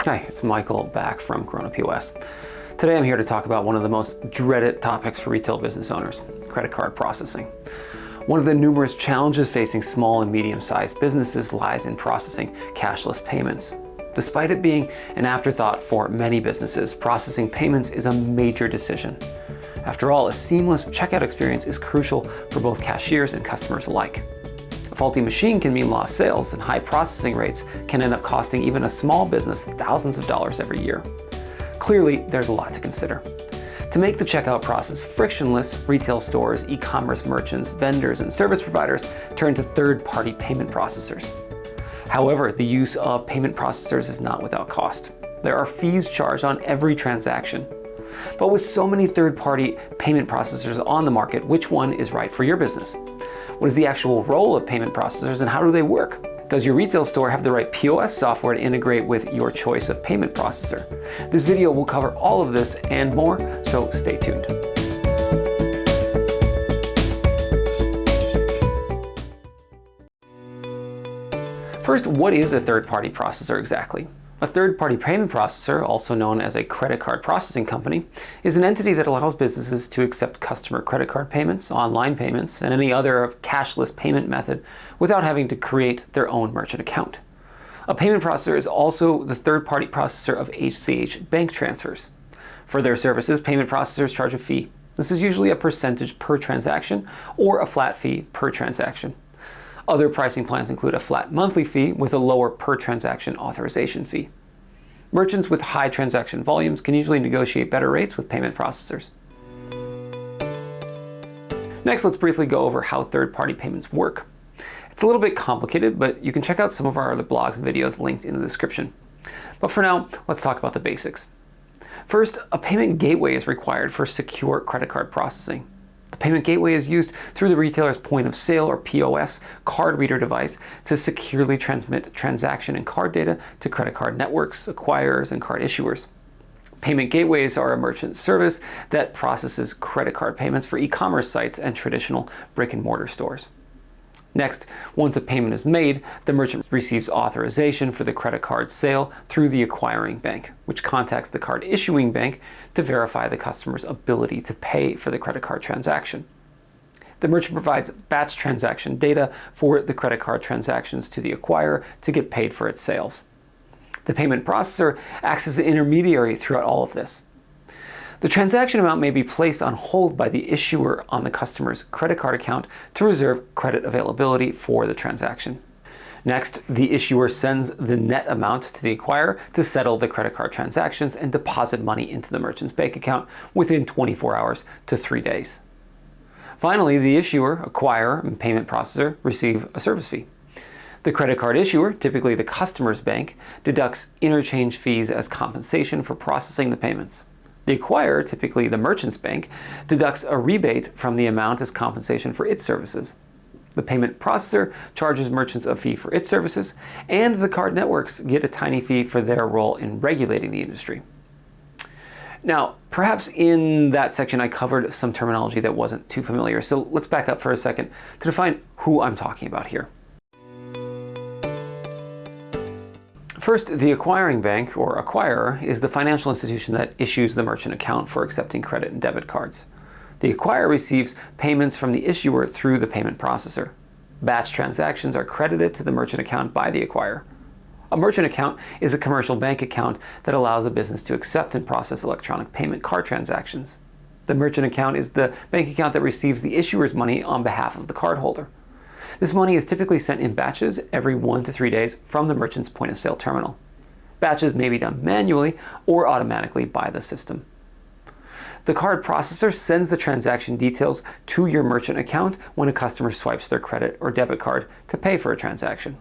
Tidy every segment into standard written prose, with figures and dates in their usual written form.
Hi, it's Michael back from KORONA POS. Today I'm here to talk about one of the most dreaded topics for retail business owners, credit card processing. One of the numerous challenges facing small and medium-sized businesses lies in processing cashless payments. Despite it being an afterthought for many businesses, processing payments is a major decision. After all, a seamless checkout experience is crucial for both cashiers and customers alike. A faulty machine can mean lost sales, and high processing rates can end up costing even a small business thousands of dollars every year. Clearly, there's a lot to consider. To make the checkout process frictionless, retail stores, e-commerce merchants, vendors, and service providers turn to third-party payment processors. However, the use of payment processors is not without cost. There are fees charged on every transaction. But with so many third-party payment processors on the market, which one is right for your business? What is the actual role of payment processors and how do they work? Does your retail store have the right POS software to integrate with your choice of payment processor? This video will cover all of this and more, so stay tuned. First, what is a third-party processor exactly? A third-party payment processor, also known as a credit card processing company, is an entity that allows businesses to accept customer credit card payments, online payments, and any other cashless payment method without having to create their own merchant account. A payment processor is also the third-party processor of ACH bank transfers. For their services, payment processors charge a fee. This is usually a percentage per transaction or a flat fee per transaction. Other pricing plans include a flat monthly fee with a lower per transaction authorization fee. Merchants with high transaction volumes can usually negotiate better rates with payment processors. Next, let's briefly go over how third-party payments work. It's a little bit complicated, but you can check out some of our other blogs and videos linked in the description. But for now, let's talk about the basics. First, a payment gateway is required for secure credit card processing. The payment gateway is used through the retailer's point of sale or POS card reader device to securely transmit transaction and card data to credit card networks, acquirers, and card issuers. Payment gateways are a merchant service that processes credit card payments for e-commerce sites and traditional brick-and-mortar stores. Next, once a payment is made, the merchant receives authorization for the credit card sale through the acquiring bank, which contacts the card issuing bank to verify the customer's ability to pay for the credit card transaction. The merchant provides batch transaction data for the credit card transactions to the acquirer to get paid for its sales. The payment processor acts as an intermediary throughout all of this. The transaction amount may be placed on hold by the issuer on the customer's credit card account to reserve credit availability for the transaction. Next, the issuer sends the net amount to the acquirer to settle the credit card transactions and deposit money into the merchant's bank account within 24 hours to 3 days. Finally, the issuer, acquirer, and payment processor receive a service fee. The credit card issuer, typically the customer's bank, deducts interchange fees as compensation for processing the payments. The acquirer, typically the merchant's bank, deducts a rebate from the amount as compensation for its services. The payment processor charges merchants a fee for its services, and the card networks get a tiny fee for their role in regulating the industry. Now, perhaps in that section I covered some terminology that wasn't too familiar, so let's back up for a second to define who I'm talking about here. First, the acquiring bank, or acquirer, is the financial institution that issues the merchant account for accepting credit and debit cards. The acquirer receives payments from the issuer through the payment processor. Batch transactions are credited to the merchant account by the acquirer. A merchant account is a commercial bank account that allows a business to accept and process electronic payment card transactions. The merchant account is the bank account that receives the issuer's money on behalf of the cardholder. This money is typically sent in batches every 1 to 3 days from the merchant's point of sale terminal. Batches may be done manually or automatically by the system. The card processor sends the transaction details to your merchant account when a customer swipes their credit or debit card to pay for a transaction.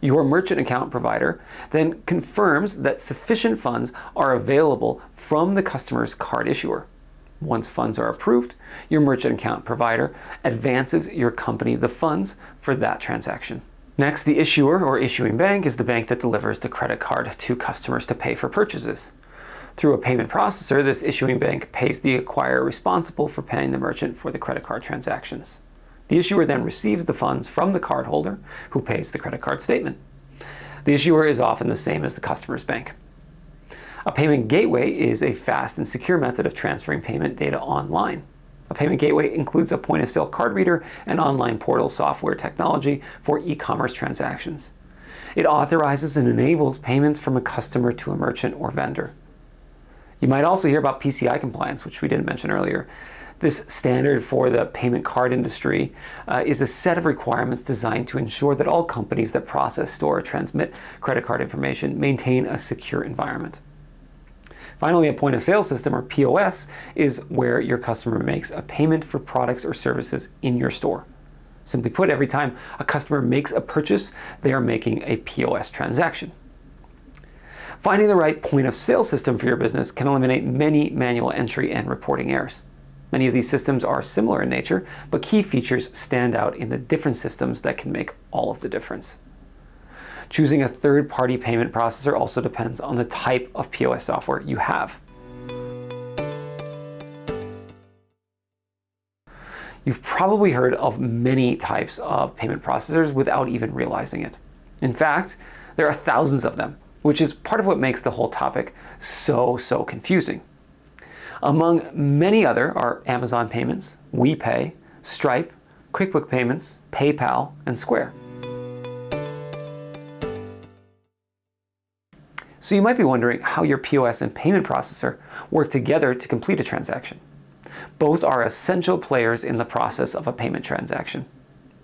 Your merchant account provider then confirms that sufficient funds are available from the customer's card issuer. Once funds are approved, your merchant account provider advances your company the funds for that transaction. Next, the issuer or issuing bank is the bank that delivers the credit card to customers to pay for purchases. Through a payment processor, this issuing bank pays the acquirer responsible for paying the merchant for the credit card transactions. The issuer then receives the funds from the cardholder, who pays the credit card statement. The issuer is often the same as the customer's bank. A payment gateway is a fast and secure method of transferring payment data online. A payment gateway includes a point-of-sale card reader and online portal software technology for e-commerce transactions. It authorizes and enables payments from a customer to a merchant or vendor. You might also hear about PCI compliance, which we didn't mention earlier. This standard for the payment card industry is a set of requirements designed to ensure that all companies that process, store, or transmit credit card information maintain a secure environment. Finally, a point-of-sale system, or POS, is where your customer makes a payment for products or services in your store. Simply put, every time a customer makes a purchase, they are making a POS transaction. Finding the right point-of-sale system for your business can eliminate many manual entry and reporting errors. Many of these systems are similar in nature, but key features stand out in the different systems that can make all of the difference. Choosing a third-party payment processor also depends on the type of POS software you have. You've probably heard of many types of payment processors without even realizing it. In fact, there are thousands of them, which is part of what makes the whole topic so confusing. Among many other are Amazon Payments, WePay, Stripe, QuickBooks Payments, PayPal, and Square. So you might be wondering how your POS and payment processor work together to complete a transaction. Both are essential players in the process of a payment transaction.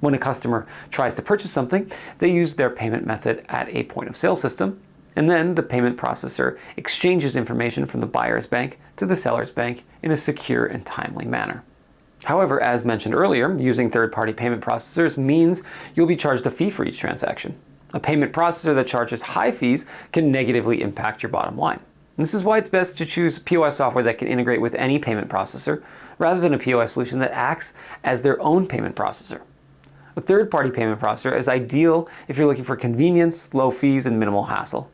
When a customer tries to purchase something, they use their payment method at a point-of-sale system, and then the payment processor exchanges information from the buyer's bank to the seller's bank in a secure and timely manner. However, as mentioned earlier, using third-party payment processors means you'll be charged a fee for each transaction. A payment processor that charges high fees can negatively impact your bottom line. This is why it's best to choose POS software that can integrate with any payment processor, rather than a POS solution that acts as their own payment processor. A third-party payment processor is ideal if you're looking for convenience, low fees, and minimal hassle.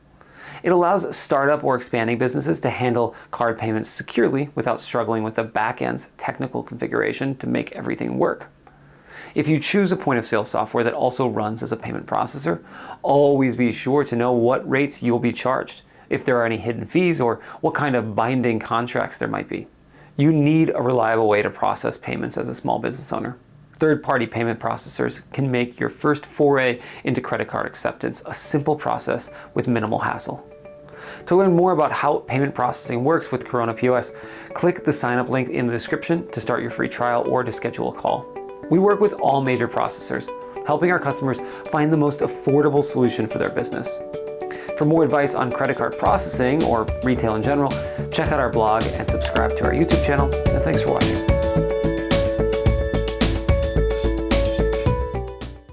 It allows startup or expanding businesses to handle card payments securely without struggling with the back-end's technical configuration to make everything work. If you choose a point-of-sale software that also runs as a payment processor, always be sure to know what rates you'll be charged, if there are any hidden fees, or what kind of binding contracts there might be. You need a reliable way to process payments as a small business owner. Third-party payment processors can make your first foray into credit card acceptance a simple process with minimal hassle. To learn more about how payment processing works with Korona POS, click the sign-up link in the description to start your free trial or to schedule a call. We work with all major processors, helping our customers find the most affordable solution for their business. For more advice on credit card processing or retail in general, check out our blog and subscribe to our YouTube channel, and thanks for watching.